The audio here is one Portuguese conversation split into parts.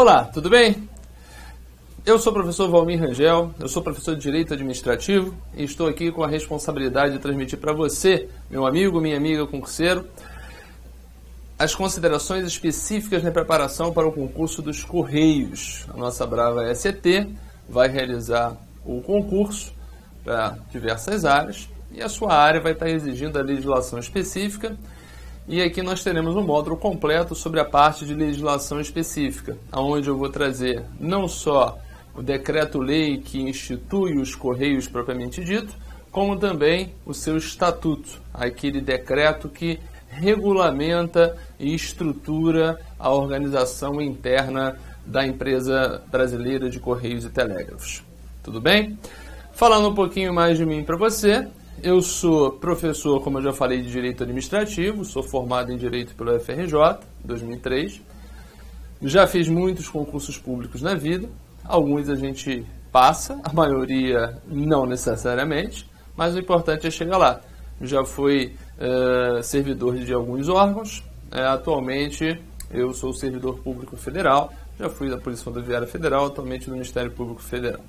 Olá, tudo bem? Eu sou o professor Valmir Rangel, eu sou professor de Direito Administrativo e estou aqui com a responsabilidade de transmitir para você, meu amigo, minha amiga concurseiro, as considerações específicas na preparação para o concurso dos Correios. A nossa brava SET vai realizar o concurso para diversas áreas e a sua área vai estar exigindo a legislação específica. E aqui nós teremos um módulo completo sobre a parte de legislação específica, onde eu vou trazer não só o decreto-lei que institui os Correios propriamente dito, como também o seu estatuto, aquele decreto que regulamenta e estrutura a organização interna da empresa brasileira de Correios e Telégrafos. Tudo bem? Falando um pouquinho mais de mim para você, eu sou professor, como eu já falei, de Direito Administrativo, sou formado em Direito pelo FRJ, 2003. Já fiz muitos concursos públicos na vida, alguns a gente passa, a maioria não necessariamente, mas o importante é chegar lá. Já fui servidor de alguns órgãos, atualmente eu sou servidor público federal, já fui da Polícia Rodoviária Federal, atualmente do Ministério Público Federal.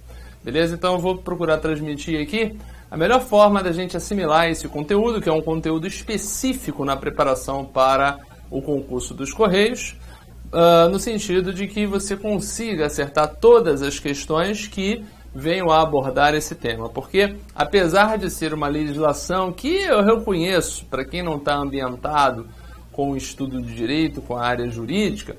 Beleza? Então eu vou procurar transmitir aqui a melhor forma da gente assimilar esse conteúdo, que é um conteúdo específico na preparação para o concurso dos Correios, no sentido de que você consiga acertar todas as questões que venham a abordar esse tema. Porque, apesar de ser uma legislação que eu reconheço, para quem não está ambientado com o estudo de direito, com a área jurídica,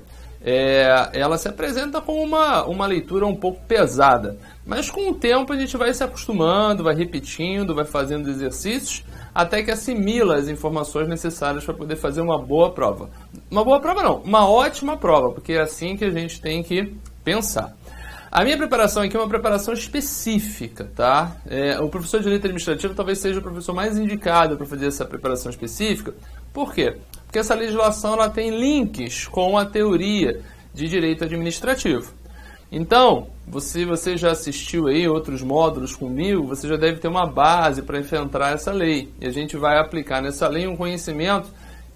ela se apresenta como uma leitura um pouco pesada. Mas com o tempo a gente vai se acostumando, vai repetindo, vai fazendo exercícios, até que assimila as informações necessárias para poder fazer uma boa prova. Uma boa prova não, uma ótima prova, porque é assim que a gente tem que pensar. A minha preparação aqui é uma preparação específica, tá? O professor de Direito Administrativo talvez seja o professor mais indicado para fazer essa preparação específica. Por quê? Porque essa legislação ela tem links com a teoria de Direito Administrativo. Então, se você já assistiu aí outros módulos comigo, você já deve ter uma base para enfrentar essa lei. E a gente vai aplicar nessa lei um conhecimento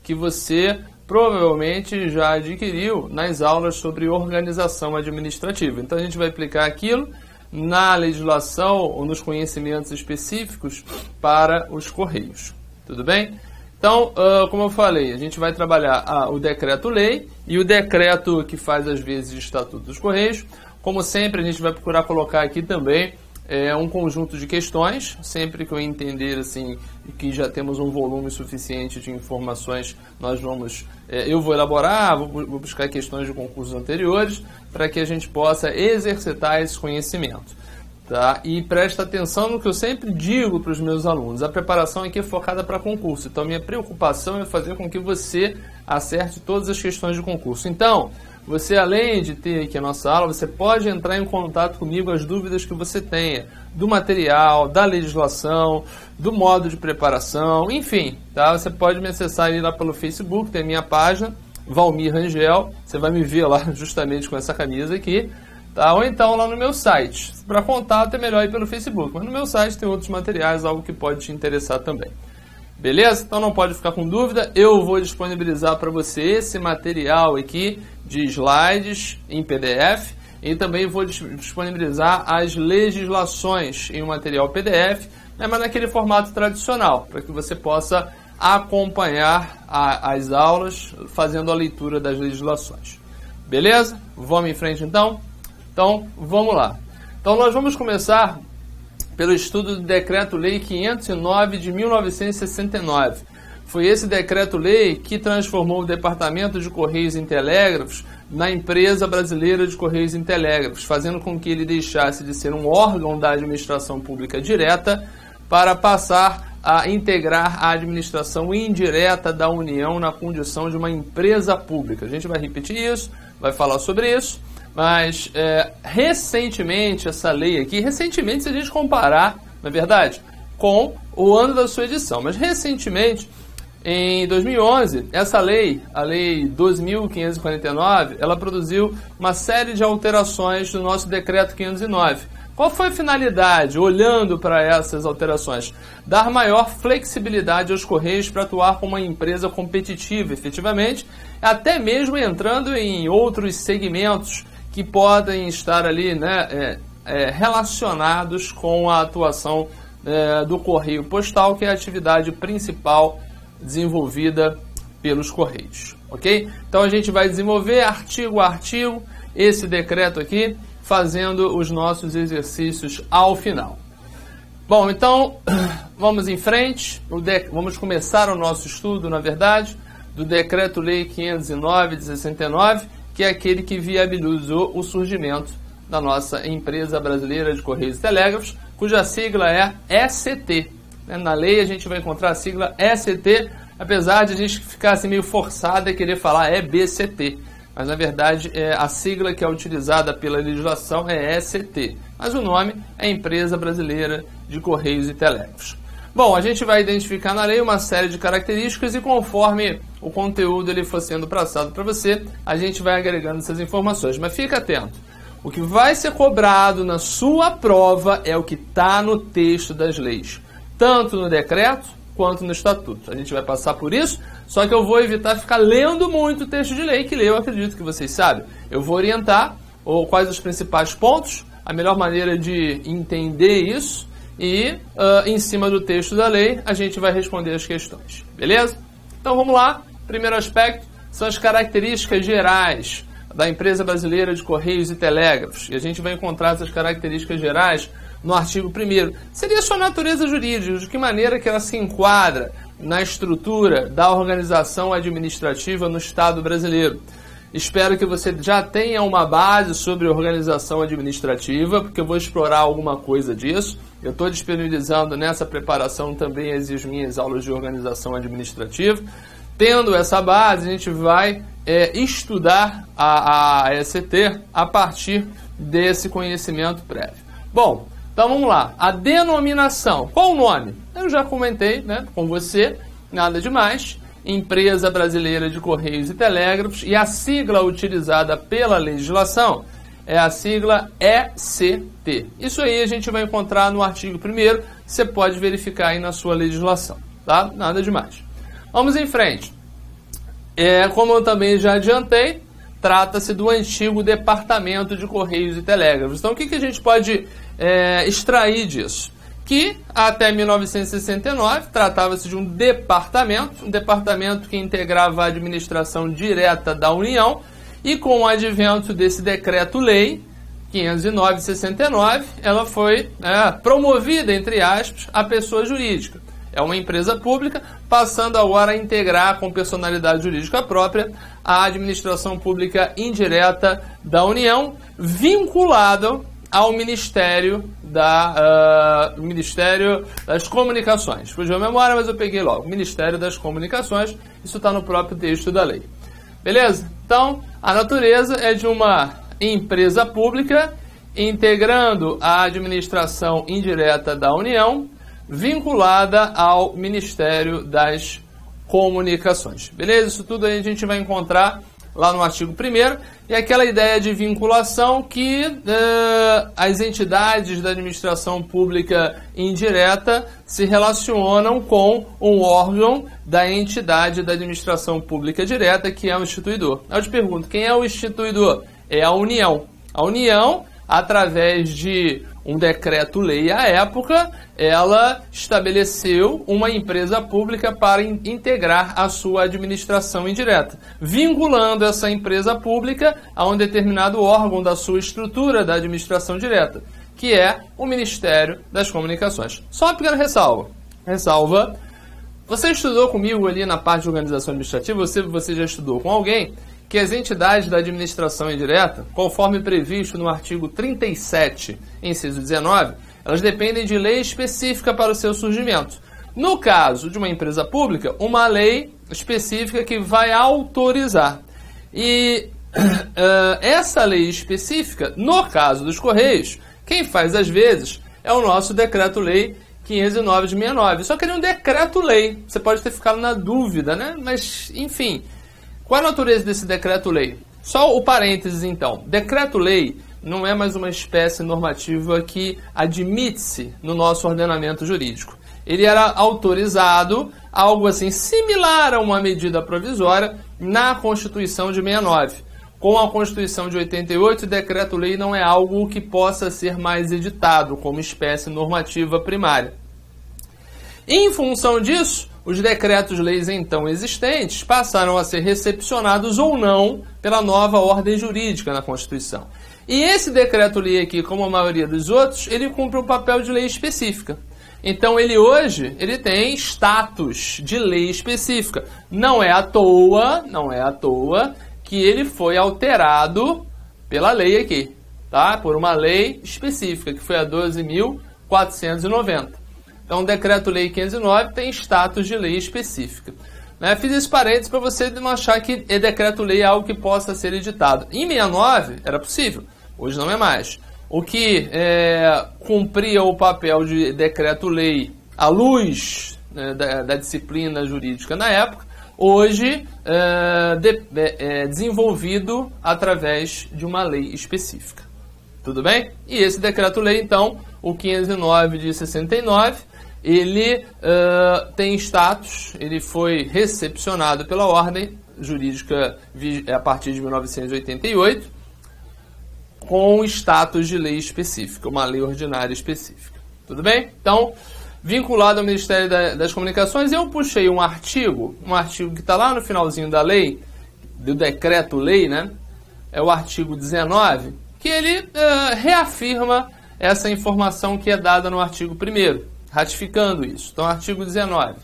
que você provavelmente já adquiriu nas aulas sobre organização administrativa. Então, a gente vai aplicar aquilo na legislação ou nos conhecimentos específicos para os Correios. Tudo bem? Então, como eu falei, a gente vai trabalhar o decreto-lei e o decreto que faz, às vezes, o Estatuto dos Correios. Como sempre, a gente vai procurar colocar aqui também um conjunto de questões. Sempre que eu entender assim, que já temos um volume suficiente de informações, eu vou elaborar, vou buscar questões de concursos anteriores para que a gente possa exercitar esse conhecimento. Tá? E presta atenção no que eu sempre digo para os meus alunos. A preparação aqui é focada para concurso. Então, minha preocupação é fazer com que você acerte todas as questões de concurso. Então, você, além de ter aqui a nossa aula, você pode entrar em contato comigo as dúvidas que você tenha do material, da legislação, do modo de preparação, enfim. Tá? Você pode me acessar aí lá pelo Facebook, tem a minha página, Valmir Rangel. Você vai me ver lá justamente com essa camisa aqui. Tá? Ou então lá no meu site. Para contato é melhor ir pelo Facebook, mas no meu site tem outros materiais, algo que pode te interessar também. Beleza? Então não pode ficar com dúvida, eu vou disponibilizar para você esse material aqui de slides em PDF e também vou disponibilizar as legislações em um material PDF, mas naquele formato tradicional, para que você possa acompanhar as aulas fazendo a leitura das legislações. Beleza? Vamos em frente então? Então, vamos lá. Então, nós vamos começar pelo estudo do Decreto-Lei 509 de 1969. Foi esse Decreto-Lei que transformou o Departamento de Correios e Telégrafos na Empresa Brasileira de Correios e Telégrafos, fazendo com que ele deixasse de ser um órgão da administração pública direta para passar a integrar a administração indireta da União na condição de uma empresa pública. A gente vai repetir isso, vai falar sobre isso. Mas, recentemente, essa lei aqui, se a gente comparar, na verdade, com o ano da sua edição, mas recentemente, em 2011, essa lei, a Lei 12.549, ela produziu uma série de alterações do nosso Decreto 509. Qual foi a finalidade, olhando para essas alterações? Dar maior flexibilidade aos Correios para atuar como uma empresa competitiva, efetivamente, até mesmo entrando em outros segmentos que podem estar ali, né, relacionados com a atuação do Correio Postal, que é a atividade principal desenvolvida pelos Correios, ok? Então a gente vai desenvolver artigo a artigo esse decreto aqui, fazendo os nossos exercícios ao final. Bom, então vamos em frente, vamos começar o nosso estudo, na verdade, do Decreto-Lei 509 de 69, que é aquele que viabilizou o surgimento da nossa Empresa Brasileira de Correios e Telégrafos, cuja sigla é ECT. Na lei a gente vai encontrar a sigla ECT, apesar de a gente ficar assim meio forçado e querer falar EBCT. Mas na verdade a sigla que é utilizada pela legislação é ECT. Mas o nome é Empresa Brasileira de Correios e Telégrafos. Bom, a gente vai identificar na lei uma série de características e conforme o conteúdo ele for sendo passado para você, a gente vai agregando essas informações. Mas fica atento. O que vai ser cobrado na sua prova é o que está no texto das leis, tanto no decreto quanto no estatuto. A gente vai passar por isso, só que eu vou evitar ficar lendo muito o texto de lei, que ler eu acredito que vocês sabem. Eu vou orientar quais os principais pontos, a melhor maneira de entender isso e, em cima do texto da lei, a gente vai responder as questões. Beleza? Então vamos lá. Primeiro aspecto são as características gerais da Empresa Brasileira de Correios e Telégrafos. E a gente vai encontrar essas características gerais no artigo 1º. Seria sua natureza jurídica, de que maneira que ela se enquadra na estrutura da organização administrativa no Estado brasileiro. Espero que você já tenha uma base sobre organização administrativa, porque eu vou explorar alguma coisa disso. Eu estou disponibilizando nessa preparação também as minhas aulas de organização administrativa. Tendo essa base, a gente vai estudar a ECT a partir desse conhecimento prévio. Bom, então vamos lá. A denominação. Qual o nome? Eu já comentei, né, com você, nada demais. Empresa Brasileira de Correios e Telégrafos, e a sigla utilizada pela legislação é a sigla ECT. Isso aí a gente vai encontrar no artigo 1º, você pode verificar aí na sua legislação, tá? Nada demais. Vamos em frente. Como eu também já adiantei, trata-se do antigo Departamento de Correios e Telégrafos. Então, o que a gente pode extrair disso? Que até 1969 tratava-se de um departamento que integrava a administração direta da União, e com o advento desse Decreto-Lei 509 de 69, ela foi promovida, entre aspas, a pessoa jurídica. É uma empresa pública, passando agora a integrar com personalidade jurídica própria a administração pública indireta da União, vinculada ao Ministério das Comunicações. Fugiu a memória, mas eu peguei logo. Ministério das Comunicações, isso está no próprio texto da lei. Beleza? Então, a natureza é de uma empresa pública integrando a administração indireta da União, vinculada ao Ministério das Comunicações. Beleza? Isso tudo aí a gente vai encontrar lá no artigo 1º, e aquela ideia de vinculação que as entidades da administração pública indireta se relacionam com um órgão da entidade da administração pública direta, que é o instituidor. Eu te pergunto, quem é o instituidor? É a União. A União, através de um decreto-lei à época, ela estabeleceu uma empresa pública para integrar a sua administração indireta, vinculando essa empresa pública a um determinado órgão da sua estrutura da administração direta, que é o Ministério das Comunicações. Só uma pequena ressalva. Você estudou comigo ali na parte de organização administrativa, você já estudou com alguém, que as entidades da administração indireta, conforme previsto no artigo 37, inciso 19, elas dependem de lei específica para o seu surgimento. No caso de uma empresa pública, uma lei específica que vai autorizar. E essa lei específica, no caso dos Correios, quem faz às vezes é o nosso Decreto-Lei 509 de 69. Só que ele é um decreto-lei. Você pode ter ficado na dúvida, né? Mas, enfim... Qual a natureza desse decreto-lei? Só o parênteses, então. Decreto-lei não é mais uma espécie normativa que admite-se no nosso ordenamento jurídico. Ele era autorizado, algo assim similar a uma medida provisória, na Constituição de 69. com a Constituição de 88, o decreto-lei não é algo que possa ser mais editado como espécie normativa primária. Em função disso, os decretos-leis então existentes passaram a ser recepcionados ou não pela nova ordem jurídica na Constituição. E esse decreto-lei aqui, como a maioria dos outros, ele cumpre um papel de lei específica. Então hoje ele tem status de lei específica. Não é à toa que ele foi alterado pela lei aqui, tá? Por uma lei específica, que foi a 12.490. Então o decreto-lei 509 tem status de lei específica. Fiz esse parênteses para você não achar que decreto-lei é algo que possa ser editado. Em 69 era possível, hoje não é mais. O que cumpria o papel de decreto-lei à luz da disciplina jurídica na época, hoje é desenvolvido através de uma lei específica. Tudo bem? E esse decreto-lei, então, o 509 de 69, ele tem status, ele foi recepcionado pela ordem jurídica a partir de 1988, com status de lei específica, uma lei ordinária específica. Tudo bem? Então, vinculado ao Ministério das Comunicações, eu puxei um artigo que está lá no finalzinho da lei, do decreto-lei, né? É o artigo 19, que ele reafirma essa informação que é dada no artigo 1º, ratificando isso. Então, artigo 19.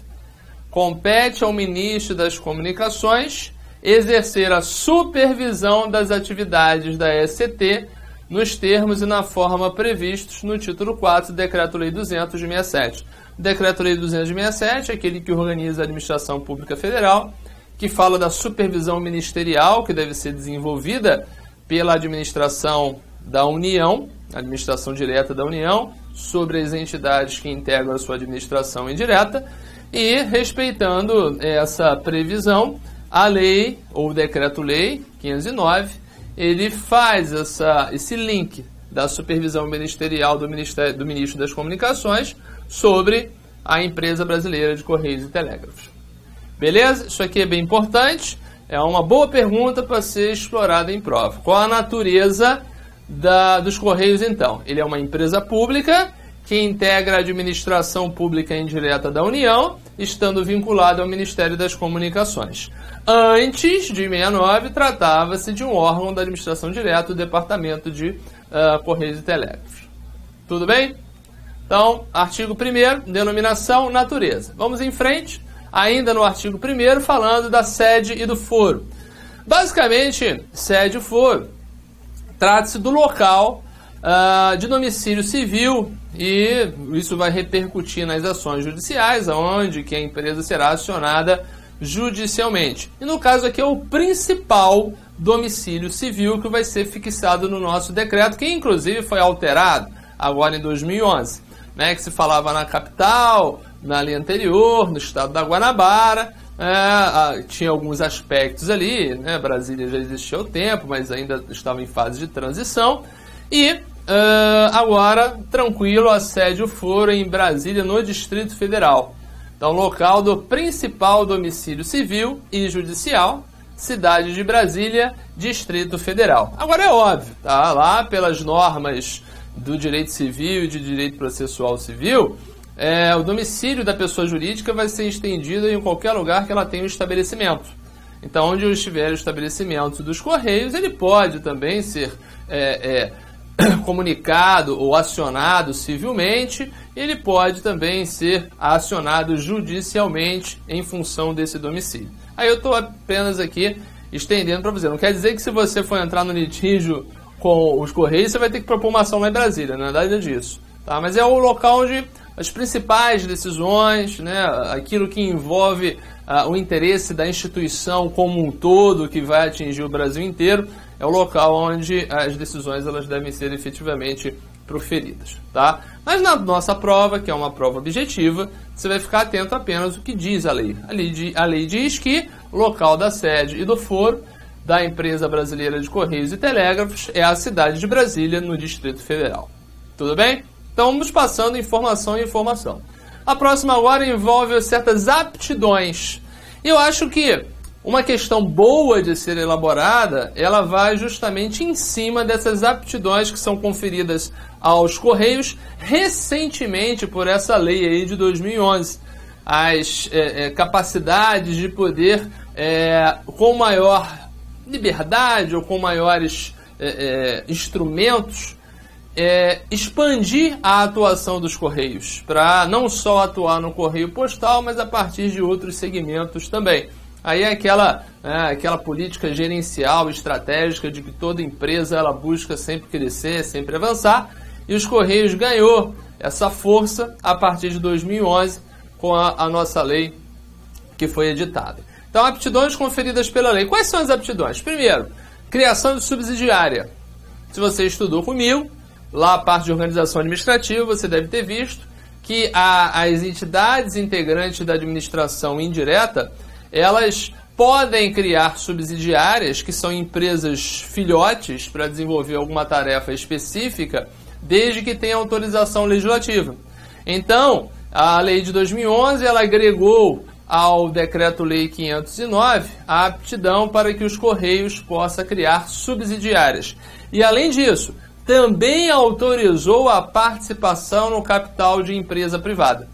Compete ao ministro das Comunicações exercer a supervisão das atividades da ECT nos termos e na forma previstos no título 4 do Decreto-Lei 200 de 67. O Decreto-Lei 200 de 67 é aquele que organiza a administração pública federal, que fala da supervisão ministerial que deve ser desenvolvida pela administração da União, administração direta da União, sobre as entidades que integram a sua administração indireta, e respeitando essa previsão, a lei, ou o decreto-lei 509, ele faz esse link da supervisão ministerial do Ministro das Comunicações sobre a empresa brasileira de Correios e Telégrafos. Beleza? Isso aqui é bem importante, é uma boa pergunta para ser explorada em prova. Qual a natureza dos Correios, então? Ele é uma empresa pública que integra a administração pública indireta da União, estando vinculado ao Ministério das Comunicações. Antes de 69, tratava-se de um órgão da administração direta, o Departamento de Correios e Telégrafos. Tudo bem? Então, artigo 1º, denominação, natureza. Vamos em frente, ainda no artigo 1º, falando da sede e do foro. Basicamente, sede e foro trata-se do local de domicílio civil, e isso vai repercutir nas ações judiciais, onde que a empresa será acionada judicialmente. E no caso aqui é o principal domicílio civil que vai ser fixado no nosso decreto, que inclusive foi alterado agora em 2011, né, que se falava na capital, na lei anterior, no estado da Guanabara, tinha alguns aspectos ali, né, Brasília já existia há tempo, mas ainda estava em fase de transição, e agora, tranquilo, a sede e o foro em Brasília, no Distrito Federal. Então, local do principal domicílio civil e judicial, cidade de Brasília, Distrito Federal. Agora é óbvio, tá? Lá pelas normas do direito civil e de direito processual civil, o domicílio da pessoa jurídica vai ser estendido em qualquer lugar que ela tenha um estabelecimento. Então, onde estiver o estabelecimento dos Correios, ele pode também ser comunicado ou acionado civilmente, ele pode também ser acionado judicialmente em função desse domicílio. Aí eu estou apenas aqui estendendo para você. Não quer dizer que se você for entrar no litígio com os Correios, você vai ter que propor uma ação lá em Brasília, não é nada disso. Tá? Mas é o local onde as principais decisões, né, aquilo que envolve o interesse da instituição como um todo, que vai atingir o Brasil inteiro, é o local onde as decisões elas devem ser efetivamente proferidas. Tá? Mas na nossa prova, que é uma prova objetiva, você vai ficar atento apenas ao que diz a lei. A lei diz que o local da sede e do foro da empresa brasileira de Correios e Telégrafos é a cidade de Brasília, no Distrito Federal. Tudo bem? Então vamos passando informação em informação. A próxima agora envolve certas aptidões. Eu acho que uma questão boa de ser elaborada, ela vai justamente em cima dessas aptidões que são conferidas aos Correios recentemente por essa lei aí de 2011. As capacidades de poder, com maior liberdade ou com maiores instrumentos, expandir a atuação dos Correios, para não só atuar no correio postal, mas a partir de outros segmentos também. Aí é aquela política gerencial, estratégica, de que toda empresa ela busca sempre crescer, sempre avançar, e os Correios ganhou essa força a partir de 2011 com a nossa lei que foi editada. Então, aptidões conferidas pela lei. Quais são as aptidões? Primeiro, criação de subsidiária. Se você estudou comigo, lá a parte de organização administrativa, você deve ter visto que as entidades integrantes da administração indireta, elas podem criar subsidiárias, que são empresas filhotes, para desenvolver alguma tarefa específica, desde que tenha autorização legislativa. Então, a lei de 2011, ela agregou ao Decreto-Lei 509 a aptidão para que os Correios possam criar subsidiárias. E, além disso, também autorizou a participação no capital de empresa privada.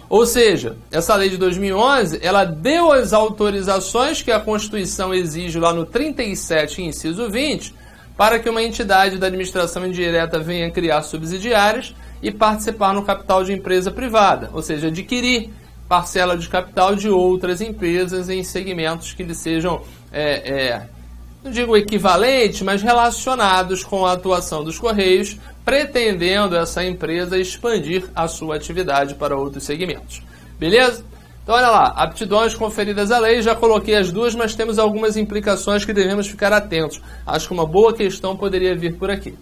Ou seja, essa lei de 2011, ela deu as autorizações que a Constituição exige lá no 37, inciso 20, para que uma entidade da administração indireta venha criar subsidiárias e participar no capital de empresa privada, ou seja, adquirir parcela de capital de outras empresas em segmentos que lhes sejam, não digo equivalentes, mas relacionados com a atuação dos Correios, pretendendo essa empresa expandir a sua atividade para outros segmentos. Beleza? Então, olha lá, aptidões conferidas à lei, já coloquei as duas, mas temos algumas implicações que devemos ficar atentos. Acho que uma boa questão poderia vir por aqui.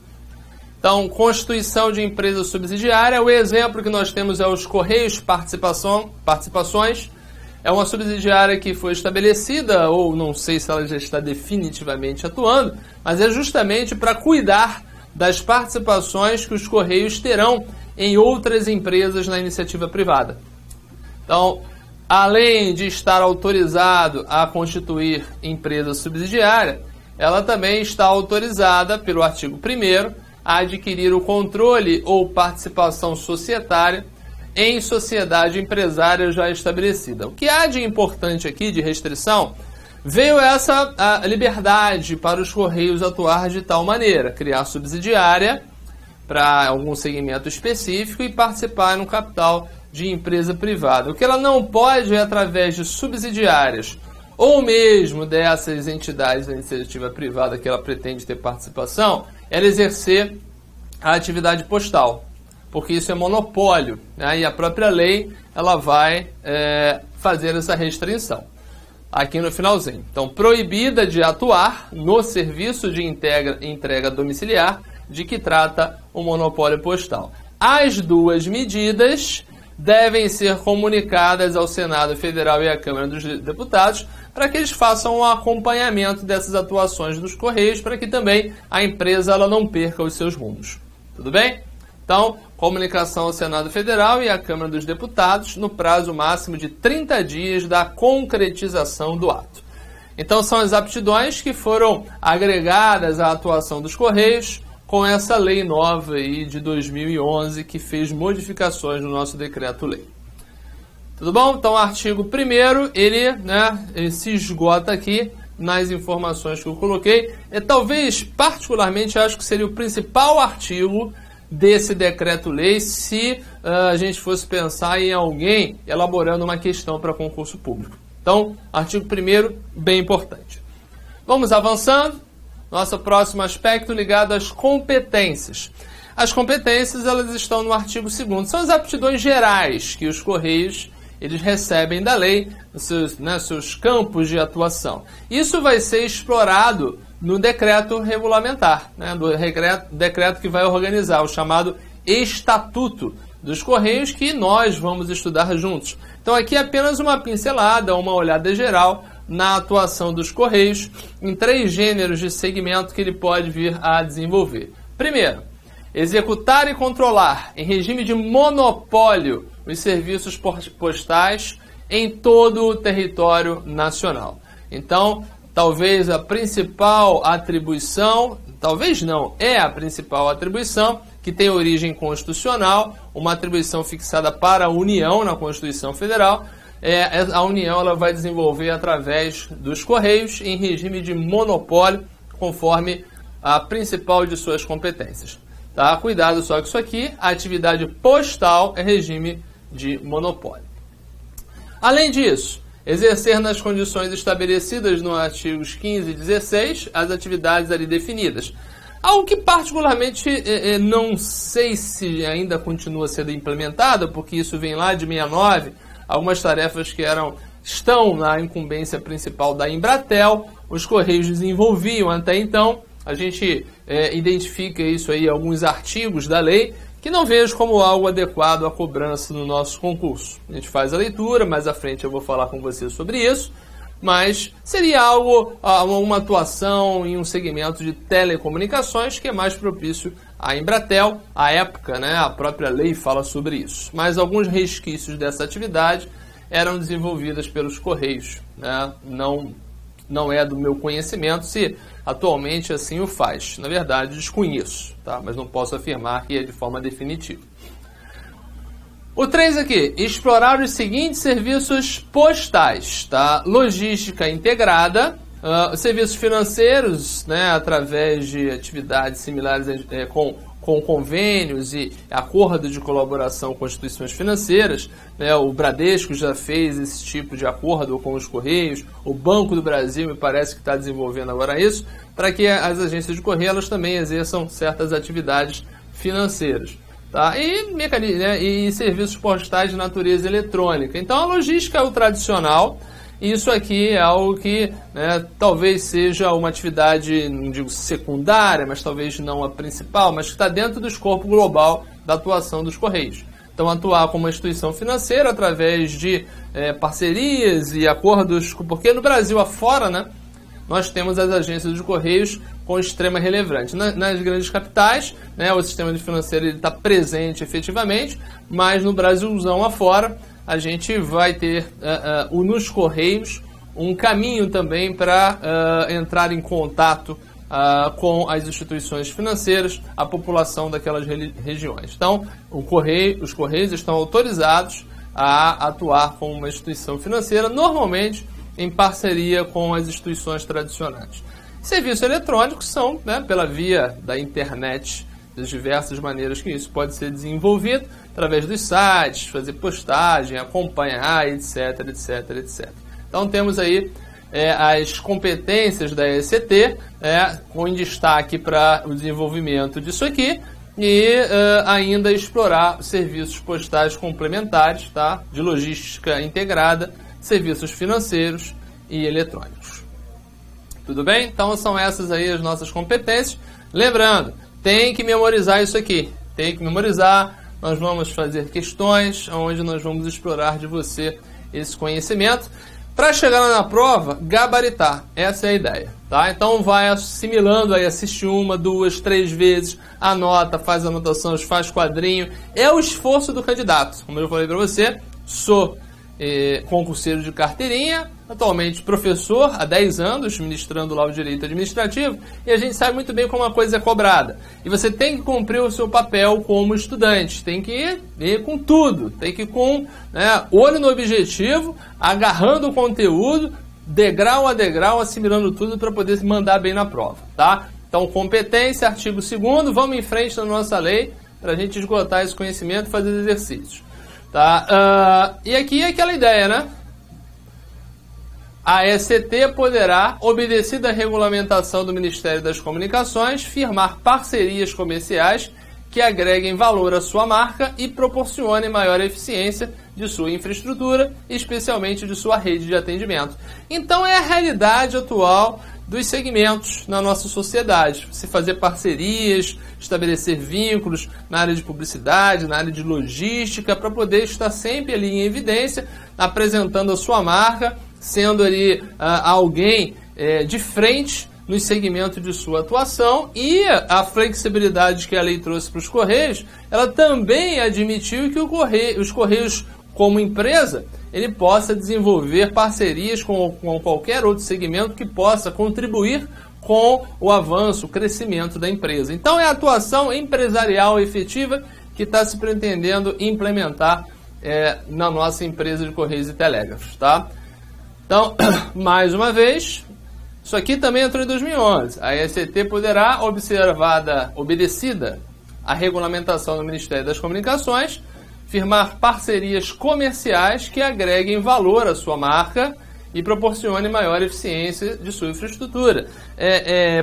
Então, constituição de empresa subsidiária, o exemplo que nós temos é os Correios Participações. É uma subsidiária que foi estabelecida, ou não sei se ela já está definitivamente atuando, mas é justamente para cuidar das participações que os Correios terão em outras empresas na iniciativa privada. Então, além de estar autorizado a constituir empresa subsidiária, ela também está autorizada, pelo artigo 1º, a adquirir o controle ou participação societária em sociedade empresária já estabelecida. O que há de importante aqui, de restrição, veio essa liberdade para os Correios atuar de tal maneira, criar subsidiária para algum segmento específico e participar no capital de empresa privada. O que ela não pode é, através de subsidiárias ou mesmo dessas entidades da iniciativa privada que ela pretende ter participação, ela exercer a atividade postal, porque isso é monopólio, né? E a própria lei ela vai fazer essa restrição aqui no finalzinho. Então, proibida de atuar no serviço de entrega domiciliar de que trata o monopólio postal. As duas medidas devem ser comunicadas ao Senado Federal e à Câmara dos Deputados para que eles façam um acompanhamento dessas atuações dos Correios, para que também a empresa ela não perca os seus rumos. Tudo bem? Então, comunicação ao Senado Federal e à Câmara dos Deputados no prazo máximo de 30 dias da concretização do ato. Então, são as aptidões que foram agregadas à atuação dos Correios com essa lei nova aí de 2011 que fez modificações no nosso decreto-lei. Tudo bom? Então, o artigo 1º, ele se esgota aqui nas informações que eu coloquei. Talvez, particularmente, acho que seria o principal artigo desse decreto-lei se a gente fosse pensar em alguém elaborando uma questão para concurso público. Então, artigo 1º, bem importante. Vamos avançando. Nosso próximo aspecto ligado às competências. As competências, elas estão no artigo 2º. São as aptidões gerais que os Correios eles recebem da lei, seus campos de atuação. Isso vai ser explorado no decreto regulamentar, do decreto que vai organizar o chamado Estatuto dos Correios, que nós vamos estudar juntos. Então aqui é apenas uma pincelada, uma olhada geral na atuação dos Correios em 3 gêneros de segmento que ele pode vir a desenvolver. Primeiro, executar e controlar em regime de monopólio os serviços postais em todo o território nacional. Então, talvez a principal atribuição, talvez não, é a principal atribuição que tem origem constitucional, uma atribuição fixada para a União na Constituição Federal. A União ela vai desenvolver através dos Correios em regime de monopólio, conforme a principal de suas competências. Tá? Cuidado só com isso aqui, a atividade postal é regime de monopólio. Além disso, exercer nas condições estabelecidas nos artigos 15 e 16 as atividades ali definidas. Algo que particularmente não sei se ainda continua sendo implementado, porque isso vem lá de 69, algumas tarefas que estão na incumbência principal da Embratel, os Correios desenvolviam até então. A gente identifica isso aí em alguns artigos da lei, que não vejo como algo adequado à cobrança no nosso concurso. A gente faz a leitura, mais à frente eu vou falar com você sobre isso, mas seria algo, uma atuação em um segmento de telecomunicações que é mais propício à Embratel. À época, né, a própria lei fala sobre isso. Mas alguns resquícios dessa atividade eram desenvolvidas pelos Correios. Né? Não é do meu conhecimento se atualmente assim o faz. Na verdade, desconheço, tá? Mas não posso afirmar que é de forma definitiva. O 3 aqui, explorar os seguintes serviços postais, tá? Logística integrada, serviços financeiros, né, através de atividades similares com convênios e acordos de colaboração com instituições financeiras, né? O Bradesco já fez esse tipo de acordo com os Correios, o Banco do Brasil me parece que está desenvolvendo agora isso, para que as agências de correio elas também exerçam certas atividades financeiras. Tá? E serviços postais de natureza eletrônica. Então a logística é o tradicional. Isso aqui é algo que, né, talvez seja uma atividade, não digo secundária, mas talvez não a principal, mas que está dentro do escopo global da atuação dos Correios. Então atuar como uma instituição financeira através de parcerias e acordos, porque no Brasil afora, né, nós temos as agências de Correios com extrema relevância. Nas grandes capitais, né, o sistema financeiro está presente efetivamente, mas no Brasilzão afora, a gente vai ter nos Correios um caminho também para entrar em contato com as instituições financeiras, a população daquelas regiões. Então, os Correios estão autorizados a atuar como uma instituição financeira, normalmente em parceria com as instituições tradicionais. Serviços eletrônicos são, né, pela via da internet, das diversas maneiras que isso pode ser desenvolvido, através dos sites, fazer postagem, acompanhar, etc, etc, etc. Então temos aí as competências da ECT, com destaque para o desenvolvimento disso aqui, e ainda explorar serviços postais complementares, tá, de logística integrada, serviços financeiros e eletrônicos. Tudo bem? Então são essas aí as nossas competências. Lembrando, tem que memorizar isso aqui. Tem que memorizar. Nós vamos fazer questões onde nós vamos explorar de você esse conhecimento. Para chegar lá na prova, gabaritar. Essa é a ideia. Tá? Então vai assimilando aí, assiste 1, 2, 3 vezes, anota, faz anotações, faz quadrinho. É o esforço do candidato. Como eu falei para você, sou concurseiro de carteirinha, atualmente professor há 10 anos, ministrando lá o direito administrativo, e a gente sabe muito bem como a coisa é cobrada. E você tem que cumprir o seu papel como estudante, tem que ir com tudo, tem que ir com, né, olho no objetivo, agarrando o conteúdo, degrau a degrau, assimilando tudo para poder se mandar bem na prova, tá? Então, competência, artigo 2º, vamos em frente na nossa lei para a gente esgotar esse conhecimento e fazer exercícios. Tá? E aqui é aquela ideia, né? A ECT poderá, obedecida a regulamentação do Ministério das Comunicações, firmar parcerias comerciais que agreguem valor à sua marca e proporcionem maior eficiência de sua infraestrutura, especialmente de sua rede de atendimento. Então é a realidade atual dos segmentos na nossa sociedade. Você fazer parcerias, estabelecer vínculos na área de publicidade, na área de logística, para poder estar sempre ali em evidência, apresentando a sua marca, sendo ali alguém de frente no segmento de sua atuação, e a flexibilidade que a lei trouxe para os Correios, ela também admitiu que os Correios como empresa, ele possa desenvolver parcerias com qualquer outro segmento que possa contribuir com o avanço, o crescimento da empresa. Então é a atuação empresarial efetiva que está se pretendendo implementar na nossa empresa de Correios e Telégrafos, tá? Então, mais uma vez, isso aqui também entrou em 2011. A ECT poderá, obedecida à regulamentação do Ministério das Comunicações, firmar parcerias comerciais que agreguem valor à sua marca e proporcione maior eficiência de sua infraestrutura.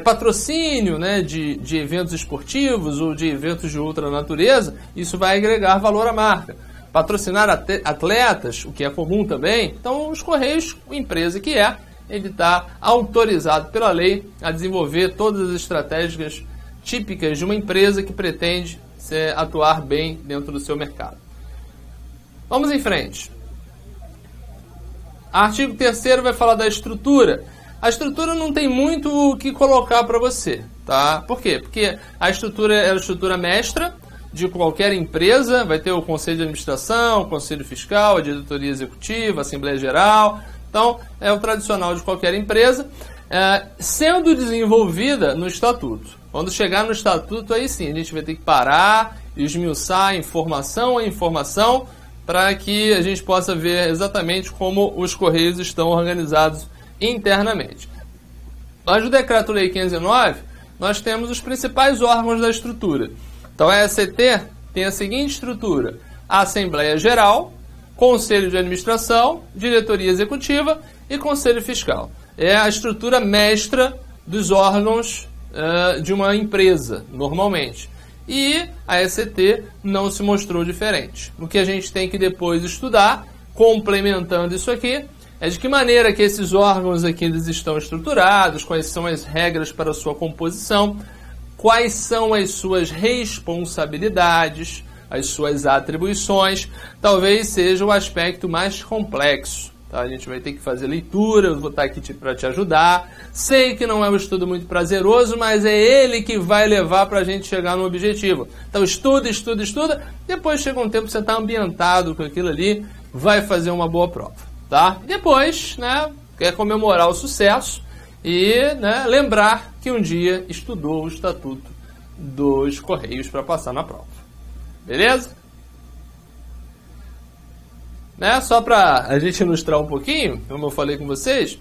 Patrocínio, né, de eventos esportivos ou de eventos de outra natureza, isso vai agregar valor à marca. Patrocinar atletas, o que é comum também. Então, os Correios, empresa que ele está autorizado pela lei a desenvolver todas as estratégias típicas de uma empresa que pretende atuar bem dentro do seu mercado. Vamos em frente. Artigo 3º vai falar da estrutura. A estrutura não tem muito o que colocar para você, tá? Por quê? Porque a estrutura é a estrutura mestra de qualquer empresa, vai ter o Conselho de Administração, o Conselho Fiscal, a Diretoria Executiva, a Assembleia Geral. Então, é o tradicional de qualquer empresa, sendo desenvolvida no Estatuto. Quando chegar no Estatuto, aí sim, a gente vai ter que parar e esmiuçar informação a informação, para que a gente possa ver exatamente como os Correios estão organizados internamente. Mas no Decreto-Lei 509, nós temos os principais órgãos da estrutura. Então a ECT tem a seguinte estrutura: a Assembleia Geral, Conselho de Administração, Diretoria Executiva e Conselho Fiscal. É a estrutura mestra dos órgãos de uma empresa, normalmente. E a ECT não se mostrou diferente. O que a gente tem que depois estudar, complementando isso aqui, é de que maneira que esses órgãos aqui eles estão estruturados, quais são as regras para a sua composição, quais são as suas responsabilidades, as suas atribuições. Talvez seja o aspecto mais complexo. Tá? A gente vai ter que fazer leitura, eu vou estar aqui para te ajudar. Sei que não é um estudo muito prazeroso, mas é ele que vai levar para a gente chegar no objetivo. Então estuda, estuda, estuda. Depois chega um tempo que você está ambientado com aquilo ali, vai fazer uma boa prova. Tá? Depois, né, quer comemorar o sucesso e, né, lembrar que um dia estudou o Estatuto dos Correios para passar na prova. Beleza? Né? Só para a gente ilustrar um pouquinho, como eu falei com vocês,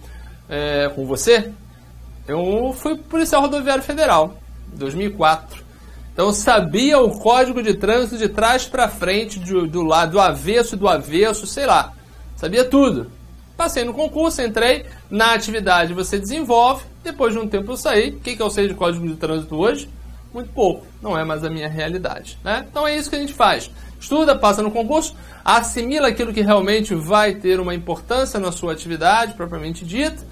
eu fui policial rodoviário federal, em 2004. Então eu sabia o código de trânsito de trás para frente, do lado, do avesso, sei lá. Sabia tudo. Passei no concurso, entrei na atividade, você desenvolve, depois de um tempo eu saí. O que eu sei de código de trânsito hoje? Muito pouco, não é mais a minha realidade, né? Então é isso que a gente faz. Estuda, passa no concurso, assimila aquilo que realmente vai ter uma importância na sua atividade, propriamente dita,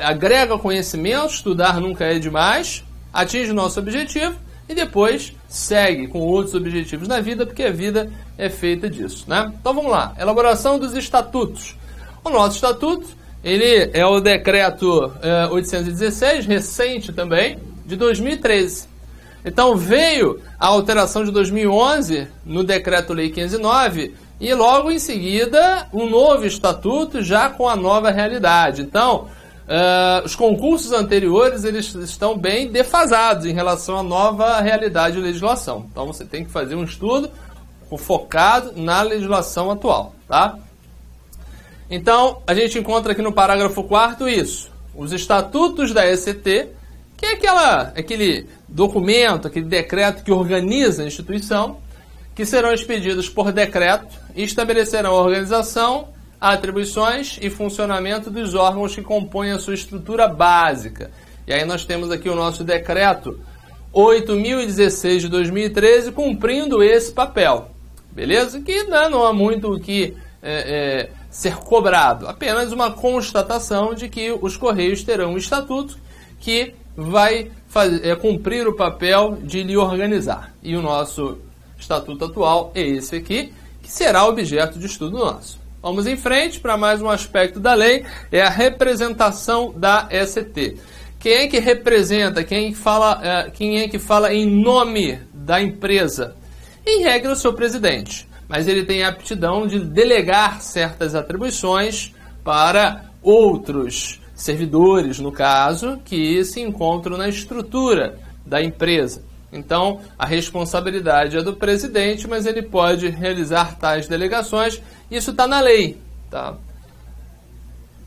agrega conhecimento, estudar nunca é demais, atinge o nosso objetivo e depois segue com outros objetivos na vida, porque a vida é feita disso, né? Então vamos lá, elaboração dos estatutos. O nosso estatuto, ele é o decreto 816, recente também, de 2013. Então veio a alteração de 2011 no Decreto-Lei 509 e logo em seguida um novo estatuto já com a nova realidade. Então, os concursos anteriores eles estão bem defasados em relação à nova realidade de legislação. Então você tem que fazer um estudo focado na legislação atual, tá? Então, a gente encontra aqui no parágrafo 4º isso. Os estatutos da ECT, que é aquele documento, aquele decreto que organiza a instituição, que serão expedidos por decreto e estabelecerão a organização, atribuições e funcionamento dos órgãos que compõem a sua estrutura básica. E aí nós temos aqui o nosso decreto 8.016 de 2013 cumprindo esse papel. Beleza? Que não há muito o que ser cobrado, apenas uma constatação de que os Correios terão um estatuto que vai cumprir o papel de lhe organizar. E o nosso estatuto atual é esse aqui, que será objeto de estudo nosso. Vamos em frente para mais um aspecto da lei, é a representação da ECT. Quem é que representa, quem é que fala em nome da empresa? Em regra, o seu presidente. mas ele tem a aptidão de delegar certas atribuições para outros servidores, no caso, que se encontram na estrutura da empresa. Então, a responsabilidade é do presidente, mas ele pode realizar tais delegações. Isso está na lei, tá?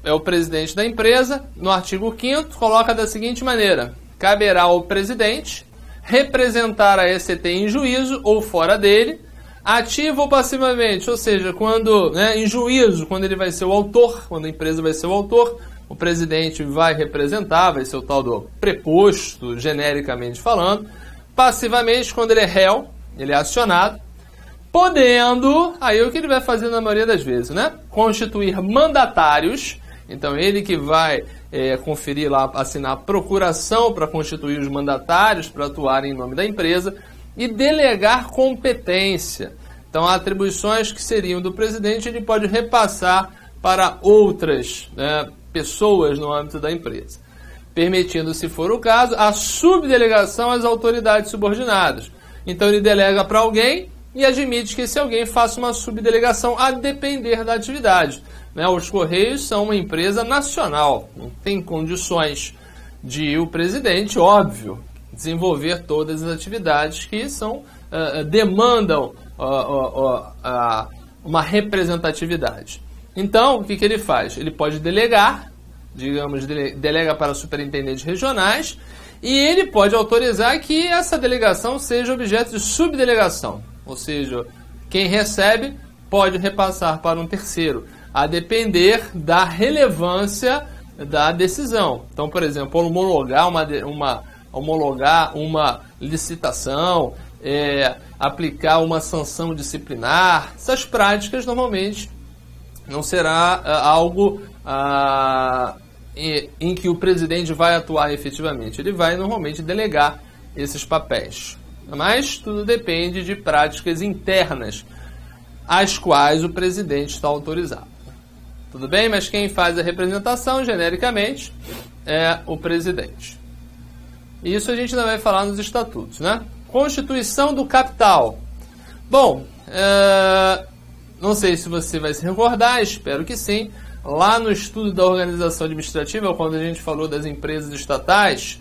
É o presidente da empresa, no artigo 5º, coloca da seguinte maneira: caberá ao presidente representar a ECT em juízo ou fora dele, ativo ou passivamente, ou seja, quando, em juízo, quando ele vai ser o autor, quando a empresa vai ser o autor, o presidente vai representar, vai ser o tal do preposto, genericamente falando. Passivamente, quando ele é réu, ele é acionado, podendo, aí o que ele vai fazer na maioria das vezes, constituir mandatários. Então ele que vai conferir lá, assinar a procuração para constituir os mandatários para atuar em nome da empresa e delegar competência. Então atribuições que seriam do presidente ele pode repassar para outras pessoas no âmbito da empresa, permitindo, se for o caso, a subdelegação às autoridades subordinadas. Então ele delega para alguém e admite que esse alguém faça uma subdelegação a depender da atividade. Os Correios são uma empresa nacional, não tem condições de o presidente, óbvio, desenvolver todas as atividades que demandam uma representatividade. Então, o que ele faz? Ele pode delegar, delega para superintendentes regionais, e ele pode autorizar que essa delegação seja objeto de subdelegação, ou seja, quem recebe pode repassar para um terceiro, a depender da relevância da decisão. Então, por exemplo, homologar uma licitação, aplicar uma sanção disciplinar, essas práticas normalmente não será algo em que o presidente vai atuar efetivamente. Ele vai normalmente delegar esses papéis. Mas tudo depende de práticas internas, às quais o presidente está autorizado. Tudo bem? Mas quem faz a representação, genericamente, é o presidente. Isso a gente ainda vai falar nos estatutos, Constituição do capital. Bom, não sei se você vai se recordar, espero que sim. Lá no estudo da organização administrativa, quando a gente falou das empresas estatais,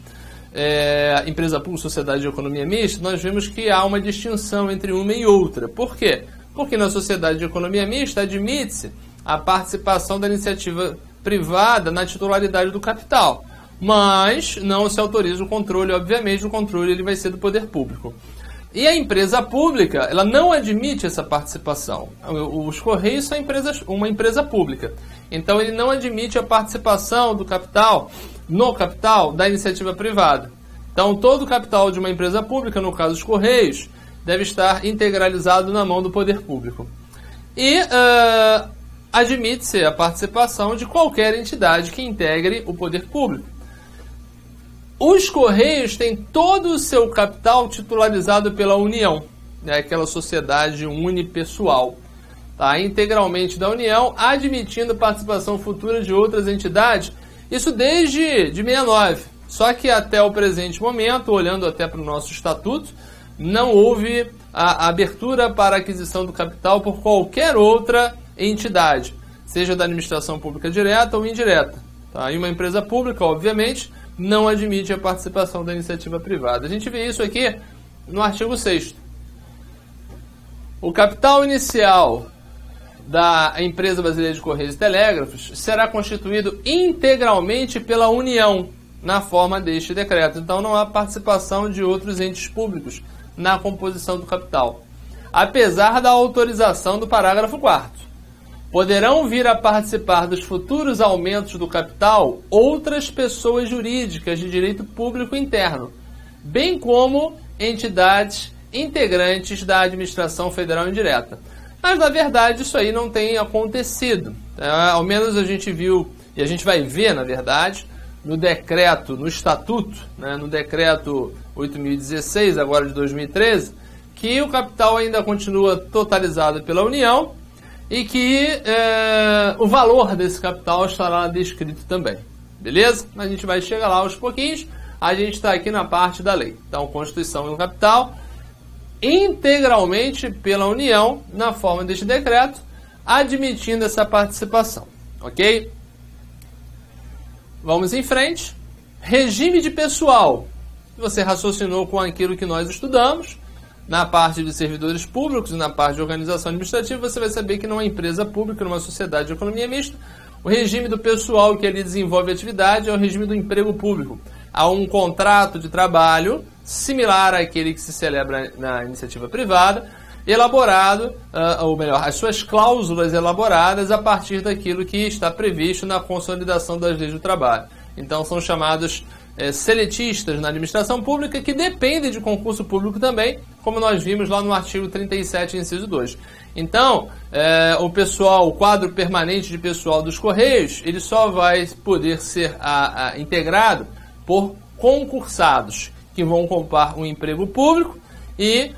empresa pública, sociedade de economia mista, nós vimos que há uma distinção entre uma e outra. Por quê? Porque na sociedade de economia mista admite-se a participação da iniciativa privada na titularidade do capital, mas não se autoriza o controle, obviamente o controle ele vai ser do poder público. E a empresa pública, ela não admite essa participação. Os Correios são uma empresa pública, então ele não admite a participação do capital, no capital da iniciativa privada. Então todo o capital de uma empresa pública, no caso os Correios, deve estar integralizado na mão do poder público. E admite-se a participação de qualquer entidade que integre o poder público. Os Correios têm todo o seu capital titularizado pela União, aquela sociedade unipessoal, integralmente da União, admitindo participação futura de outras entidades, isso desde 69. Só que até o presente momento, olhando até para o nosso estatuto, não houve a abertura para a aquisição do capital por qualquer outra entidade, seja da administração pública direta ou indireta. E uma empresa pública, obviamente, não admite a participação da iniciativa privada. A gente vê isso aqui no artigo 6º. O capital inicial da empresa brasileira de Correios e Telégrafos será constituído integralmente pela União, na forma deste decreto. Então não há participação de outros entes públicos na composição do capital, apesar da autorização do parágrafo 4º. Poderão vir a participar dos futuros aumentos do capital outras pessoas jurídicas de direito público interno, bem como entidades integrantes da administração federal indireta. Mas, na verdade, isso aí não tem acontecido. Ao menos a gente viu, e a gente vai ver, na verdade, no decreto, no estatuto, no decreto 8.016, agora de 2013, que o capital ainda continua totalizado pela União, e que o valor desse capital estará descrito também. Beleza? A gente vai chegar lá aos pouquinhos. A gente está aqui na parte da lei. Então, Constituição do Capital. integralmente pela União na forma deste decreto, admitindo essa participação, ok? Vamos em frente. Regime de pessoal. Você raciocinou com aquilo que nós estudamos. Na parte de servidores públicos e na parte de organização administrativa, você vai saber que numa empresa pública, numa sociedade de economia mista, o regime do pessoal que ali desenvolve atividade é o regime do emprego público. Há um contrato de trabalho similar àquele que se celebra na iniciativa privada, elaborado, ou melhor, as suas cláusulas elaboradas a partir daquilo que está previsto na consolidação das leis do trabalho. Então são chamados seletistas na administração pública, que dependem de concurso público também, como nós vimos lá no artigo 37, inciso 2. Então, o quadro permanente de pessoal dos Correios, ele só vai poder ser integrado por concursados, que vão ocupar um emprego público e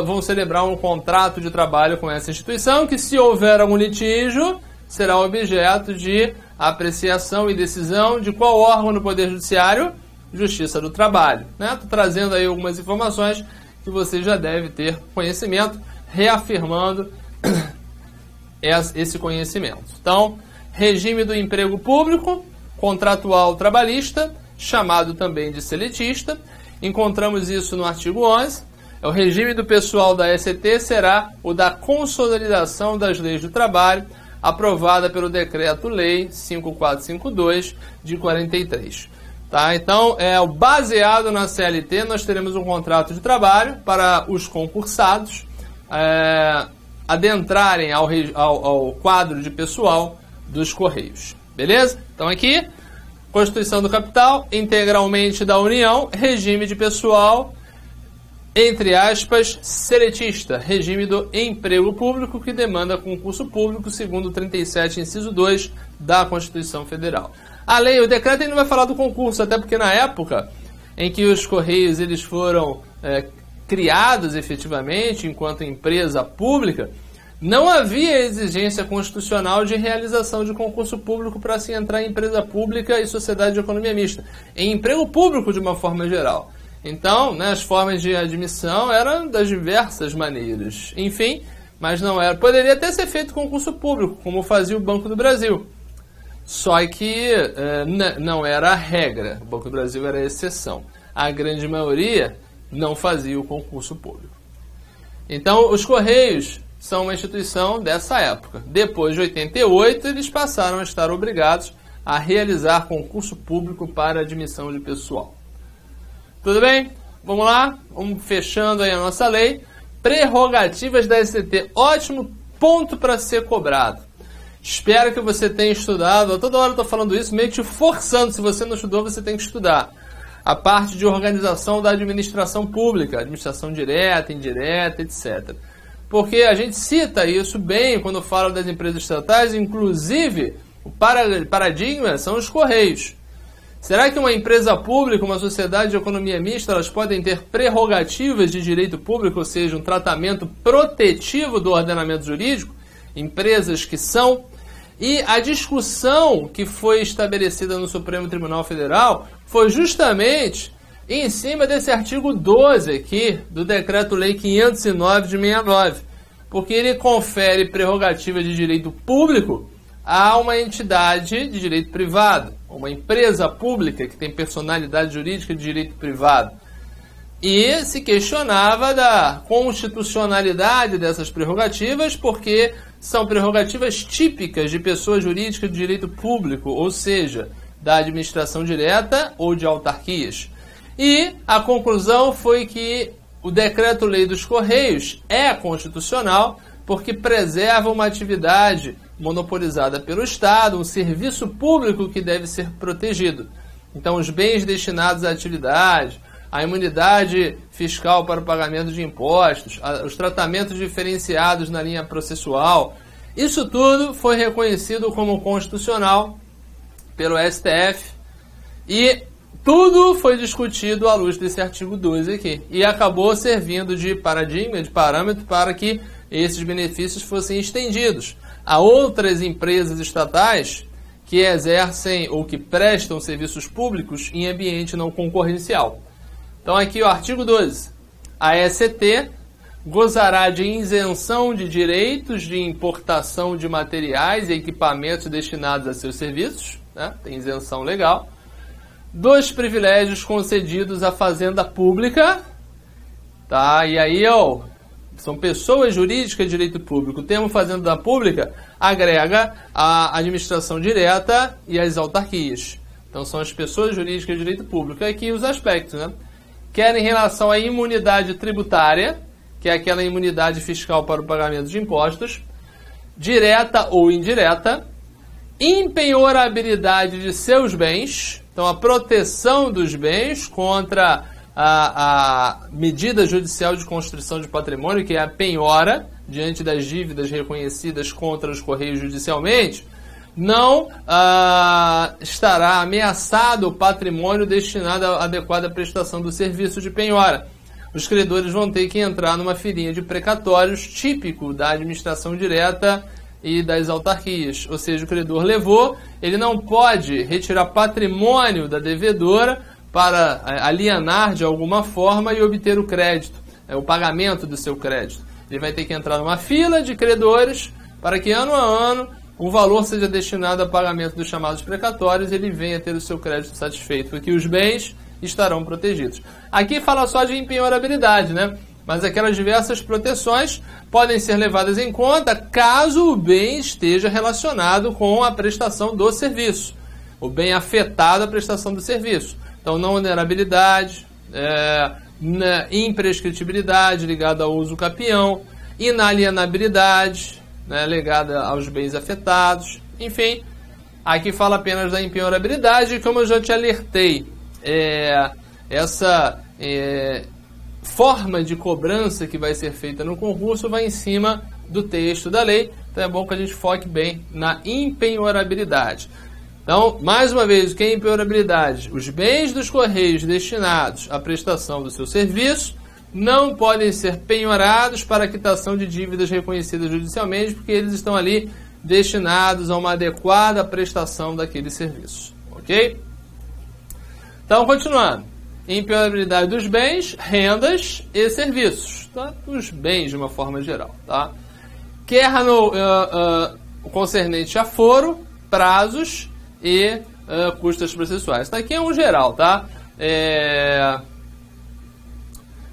vão celebrar um contrato de trabalho com essa instituição, que, se houver algum litígio, será objeto de apreciação e decisão de qual órgão do Poder Judiciário? Justiça do Trabalho. Estou trazendo aí algumas informações que você já deve ter conhecimento, reafirmando esse conhecimento. Então, regime do emprego público, contratual trabalhista, chamado também de seletista. Encontramos isso no artigo 11. O regime do pessoal da ECT será o da consolidação das leis do trabalho, aprovada pelo Decreto-Lei 5452 de 43. Tá? Então, baseado na CLT, nós teremos um contrato de trabalho para os concursados adentrarem ao quadro de pessoal dos Correios. Beleza? Então aqui, Constituição do Capital, integralmente da União, regime de pessoal, entre aspas, seletista, regime do emprego público que demanda concurso público, segundo o 37, inciso 2 da Constituição Federal. A lei, o decreto, ele não vai falar do concurso, até porque na época em que os Correios eles foram criados efetivamente enquanto empresa pública, não havia exigência constitucional de realização de concurso público para se entrar em empresa pública e sociedade de economia mista, em emprego público de uma forma geral. Então, as formas de admissão eram das diversas maneiras. Enfim, mas não era. Poderia até ser feito concurso público, como fazia o Banco do Brasil. Só que não era a regra. O Banco do Brasil era a exceção. A grande maioria não fazia o concurso público. Então, os Correios são uma instituição dessa época. Depois de 88, eles passaram a estar obrigados a realizar concurso público para admissão de pessoal. Tudo bem? Vamos lá? Vamos fechando aí a nossa lei. Prerrogativas da ECT. Ótimo ponto para ser cobrado. Espero que você tenha estudado. Toda hora eu estou falando isso, meio que te forçando. Se você não estudou, você tem que estudar. A parte de organização da administração pública, administração direta, indireta, etc. Porque a gente cita isso bem quando fala das empresas estatais, inclusive o paradigma são os Correios. Será que uma empresa pública, uma sociedade de economia mista, elas podem ter prerrogativas de direito público, ou seja, um tratamento protetivo do ordenamento jurídico? Empresas que são. E a discussão que foi estabelecida no Supremo Tribunal Federal foi justamente em cima desse artigo 12 aqui, do Decreto-Lei 509 de 69, porque ele confere prerrogativa de direito público a uma entidade de direito privado, uma empresa pública que tem personalidade jurídica de direito privado. E se questionava da constitucionalidade dessas prerrogativas, porque são prerrogativas típicas de pessoa jurídica de direito público, ou seja, da administração direta ou de autarquias. E a conclusão foi que o Decreto-Lei dos Correios é constitucional porque preserva uma atividade monopolizada pelo Estado, um serviço público que deve ser protegido. Então, os bens destinados à atividade, a imunidade fiscal para o pagamento de impostos, os tratamentos diferenciados na linha processual, isso tudo foi reconhecido como constitucional pelo STF e tudo foi discutido à luz desse artigo 12 aqui e acabou servindo de paradigma, de parâmetro para que esses benefícios fossem estendidos a outras empresas estatais que exercem ou que prestam serviços públicos em ambiente não concorrencial. Então aqui o artigo 12. A ECT gozará de isenção de direitos de importação de materiais e equipamentos destinados a seus serviços, né? Tem isenção legal. Dos privilégios concedidos à fazenda pública, tá? E aí, ó, são pessoas jurídicas de direito público. O termo fazenda pública agrega a administração direta e as autarquias. Então, são as pessoas jurídicas de direito público. Aqui os aspectos, né? Quer em relação à imunidade tributária, que é aquela imunidade fiscal para o pagamento de impostos, direta ou indireta, impenhorabilidade de seus bens, então a proteção dos bens contra a medida judicial de construção de patrimônio, que é a penhora, diante das dívidas reconhecidas contra os Correios judicialmente, não estará ameaçado o patrimônio destinado à adequada prestação do serviço de penhora. Os credores vão ter que entrar numa filinha de precatórios típico da administração direta e das autarquias. Ou seja, o credor levou, ele não pode retirar patrimônio da devedora para alienar de alguma forma e obter o crédito, o pagamento do seu crédito. Ele vai ter que entrar numa fila de credores para que ano a ano o valor seja destinado a pagamento dos chamados precatórios e ele venha ter o seu crédito satisfeito, porque os bens estarão protegidos. Aqui fala só de impenhorabilidade, né? Mas aquelas diversas proteções podem ser levadas em conta caso o bem esteja relacionado com a prestação do serviço, o bem afetado à prestação do serviço. Então, não vulnerabilidade, imprescritibilidade ligada ao uso capião, inalienabilidade, né, ligada aos bens afetados, enfim. Aqui fala apenas da impenhorabilidade, como eu já te alertei, essa forma de cobrança que vai ser feita no concurso vai em cima do texto da lei, então é bom que a gente foque bem na impenhorabilidade. Então, mais uma vez, o que é impenhorabilidade? Os bens dos Correios destinados à prestação do seu serviço não podem ser penhorados para a quitação de dívidas reconhecidas judicialmente, porque eles estão ali destinados a uma adequada prestação daquele serviço, ok? Então, continuando. Impenhorabilidade dos bens, rendas e serviços, tá? Os bens de uma forma geral, tá? Quer no concernente a foro, prazos e custas processuais. Tá? Aqui é um geral, tá?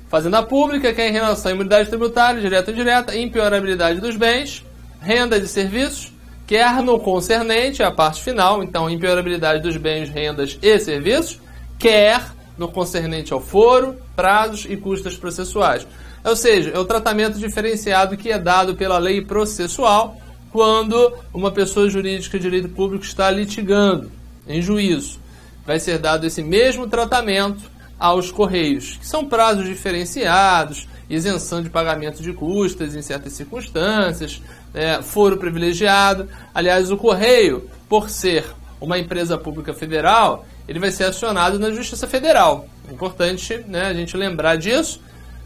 Fazenda pública, que é em relação à imunidade tributária, direta e indireta, impenhorabilidade dos bens, renda de serviços, quer no concernente, a parte final, então impenhorabilidade dos bens, rendas e serviços, quer no concernente ao foro, prazos e custas processuais. Ou seja, é o tratamento diferenciado que é dado pela lei processual quando uma pessoa jurídica de direito público está litigando em juízo. Vai ser dado esse mesmo tratamento aos Correios, que são prazos diferenciados, isenção de pagamento de custas em certas circunstâncias, foro privilegiado. Aliás, o Correio, por ser uma empresa pública federal, ele vai ser acionado na Justiça Federal. É importante, né, a gente lembrar disso,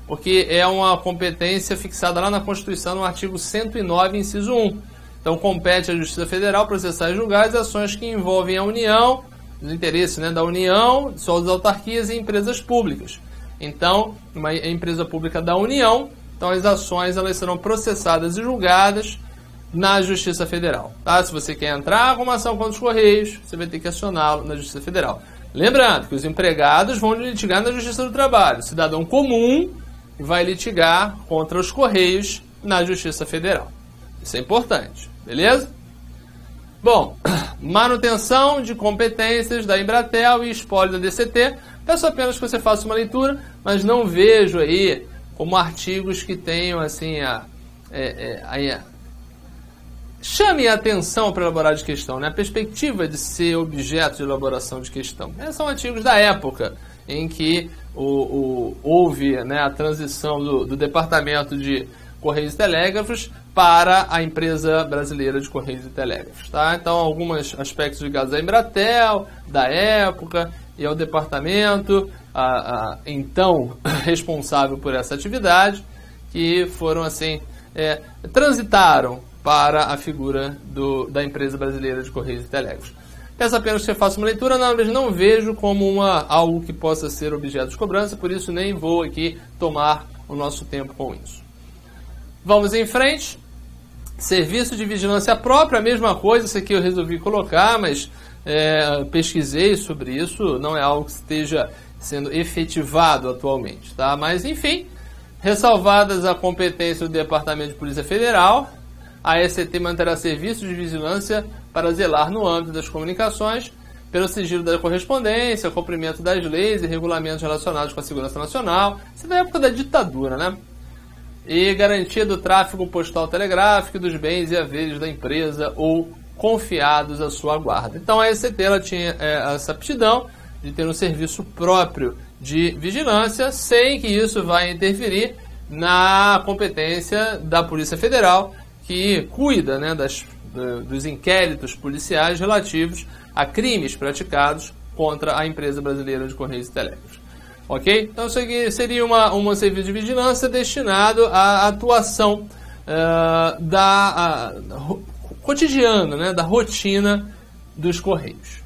porque é uma competência fixada lá na Constituição, no artigo 109, inciso 1. Então, compete à Justiça Federal processar e julgar as ações que envolvem a União, os interesses, né, da União, suas autarquias e empresas públicas. Então, uma empresa pública da União, então as ações elas serão processadas e julgadas na Justiça Federal. Tá? Se você quer entrar com uma ação contra os Correios, você vai ter que acioná-lo na Justiça Federal. Lembrando que os empregados vão litigar na Justiça do Trabalho. O cidadão comum vai litigar contra os Correios na Justiça Federal. Isso é importante, beleza? Bom, manutenção de competências da Embratel e espólio da DCT. Peço apenas que você faça uma leitura, mas não vejo aí como artigos que tenham assim chame a atenção para elaborar de questão, né? A perspectiva de ser objeto de elaboração de questão. São artigos da época em que houve, né, a transição do Departamento de Correios e Telégrafos para a Empresa Brasileira de Correios e Telégrafos. Tá? Então, alguns aspectos ligados à Embratel, da época, e ao departamento, então, responsável por essa atividade, que foram, assim, transitaram para a figura da Empresa Brasileira de Correios e Telégrafos. Peço apenas que você faça uma leitura, mas não vejo como algo que possa ser objeto de cobrança, por isso nem vou aqui tomar o nosso tempo com isso. Vamos em frente. Serviço de vigilância própria, a mesma coisa, isso aqui eu resolvi colocar, mas pesquisei sobre isso, não é algo que esteja sendo efetivado atualmente, tá? Mas, enfim, ressalvadas a competência do Departamento de Polícia Federal, a ECT manterá serviços de vigilância para zelar no âmbito das comunicações, pelo sigilo da correspondência, cumprimento das leis e regulamentos relacionados com a segurança nacional. Isso é da época da ditadura, né? E garantia do tráfego postal telegráfico dos bens e haveres da empresa ou confiados à sua guarda. Então a ECT ela tinha essa aptidão de ter um serviço próprio de vigilância, sem que isso vá interferir na competência da Polícia Federal, que cuida, né, dos inquéritos policiais relativos a crimes praticados contra a empresa brasileira de Correios e Telégrafos. Ok? Então isso aqui seria um serviço de vigilância destinado à atuação cotidiana, né, da rotina dos Correios.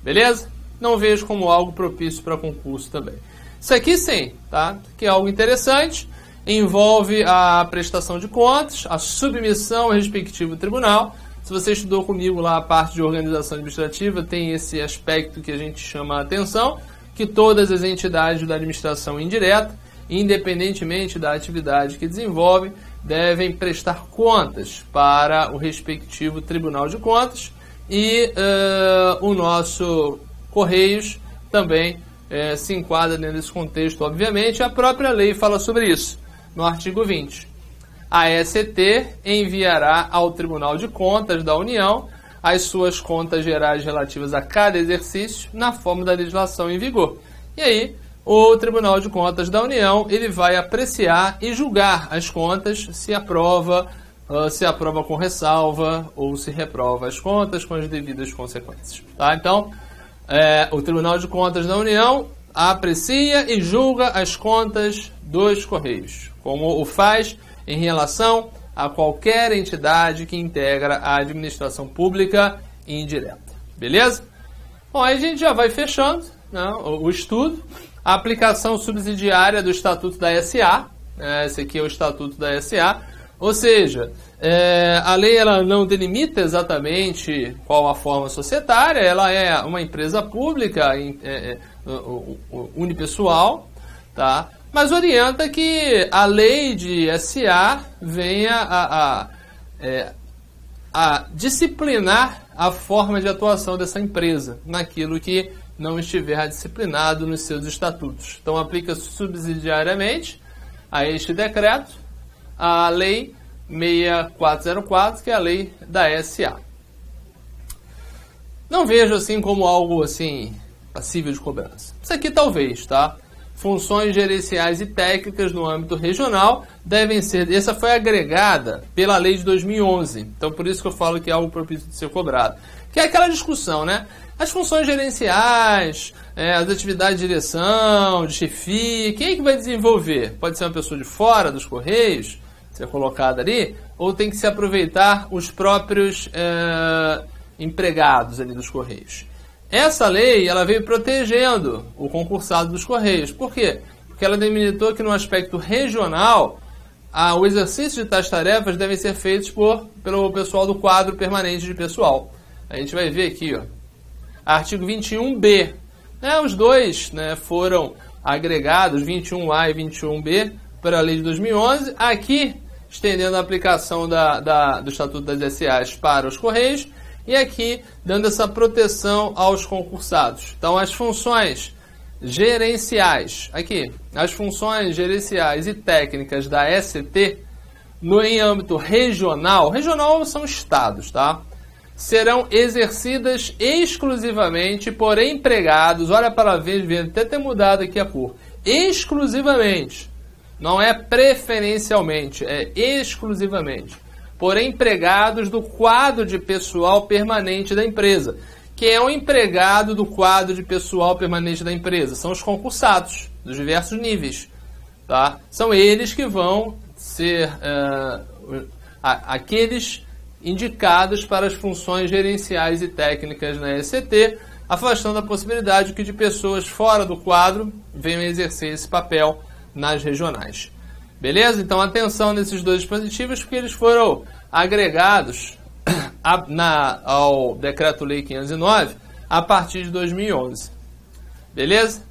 Beleza? Não vejo como algo propício para concurso também. Isso aqui sim, tá? Que é algo interessante, envolve a prestação de contas, a submissão ao respectivo tribunal. Se você estudou comigo lá a parte de organização administrativa, tem esse aspecto que a gente chama a atenção, que todas as entidades da administração indireta, independentemente da atividade que desenvolvem, devem prestar contas para o respectivo Tribunal de Contas e o nosso Correios também se enquadra nesse contexto, obviamente. A própria lei fala sobre isso, no artigo 20. A ECT enviará ao Tribunal de Contas da União as suas contas gerais relativas a cada exercício na forma da legislação em vigor. E aí, o Tribunal de Contas da União ele vai apreciar e julgar as contas, se aprova com ressalva ou se reprova as contas com as devidas consequências. Tá? Então, o Tribunal de Contas da União aprecia e julga as contas dos Correios, como o faz em relação a qualquer entidade que integra a administração pública indireta. Beleza? Bom, aí a gente já vai fechando, né, o estudo. A aplicação subsidiária do Estatuto da SA. Esse aqui é o Estatuto da SA. Ou seja, a lei ela não delimita exatamente qual a forma societária. Ela é uma empresa pública, unipessoal, tá? Mas orienta que a lei de SA venha a disciplinar a forma de atuação dessa empresa, naquilo que não estiver disciplinado nos seus estatutos. Então, aplica subsidiariamente a este decreto a Lei 6404, que é a lei da SA. Não vejo assim como algo assim passível de cobrança. Isso aqui talvez, tá? Funções gerenciais e técnicas no âmbito regional devem ser... Essa foi agregada pela lei de 2011. Então, por isso que eu falo que é algo propício de ser cobrado. Que é aquela discussão, né? As funções gerenciais, as atividades de direção, de chefia, quem é que vai desenvolver? Pode ser uma pessoa de fora dos Correios, ser colocada ali, ou tem que se aproveitar os próprios empregados ali dos Correios. Essa lei ela veio protegendo o concursado dos Correios. Por quê? Porque ela delimitou que no aspecto regional o exercício de tais tarefas devem ser feitos pelo pessoal do quadro permanente de pessoal. A gente vai ver aqui, ó, artigo 21B. Os dois foram agregados, 21A e 21B, para a lei de 2011. Aqui, estendendo a aplicação do Estatuto das SAs para os Correios, e aqui dando essa proteção aos concursados. Então, as funções gerenciais, as funções gerenciais e técnicas da ECT, em âmbito regional são estados, tá? Serão exercidas exclusivamente por empregados, olha para ver, até ter mudado aqui a cor, exclusivamente, não é preferencialmente, é exclusivamente, por empregados do quadro de pessoal permanente da empresa. Quem é um empregado do quadro de pessoal permanente da empresa? São os concursados, dos diversos níveis. Tá? São eles que vão ser aqueles indicados para as funções gerenciais e técnicas na ECT, afastando a possibilidade de pessoas fora do quadro venham exercer esse papel nas regionais. Beleza? Então atenção nesses dois dispositivos, porque eles foram agregados ao Decreto-Lei 509 a partir de 2011. Beleza?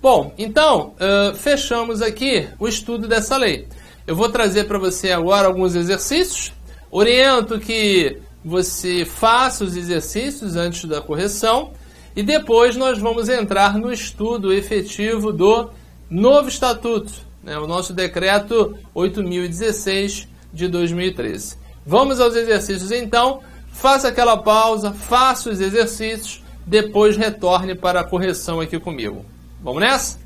Bom, então fechamos aqui o estudo dessa lei. Eu vou trazer para você agora alguns exercícios. Oriento que você faça os exercícios antes da correção e depois nós vamos entrar no estudo efetivo do novo Estatuto, né, o nosso Decreto 8.016 de 2013. Vamos aos exercícios então. Faça aquela pausa, faça os exercícios, depois retorne para a correção aqui comigo. Vamos nessa?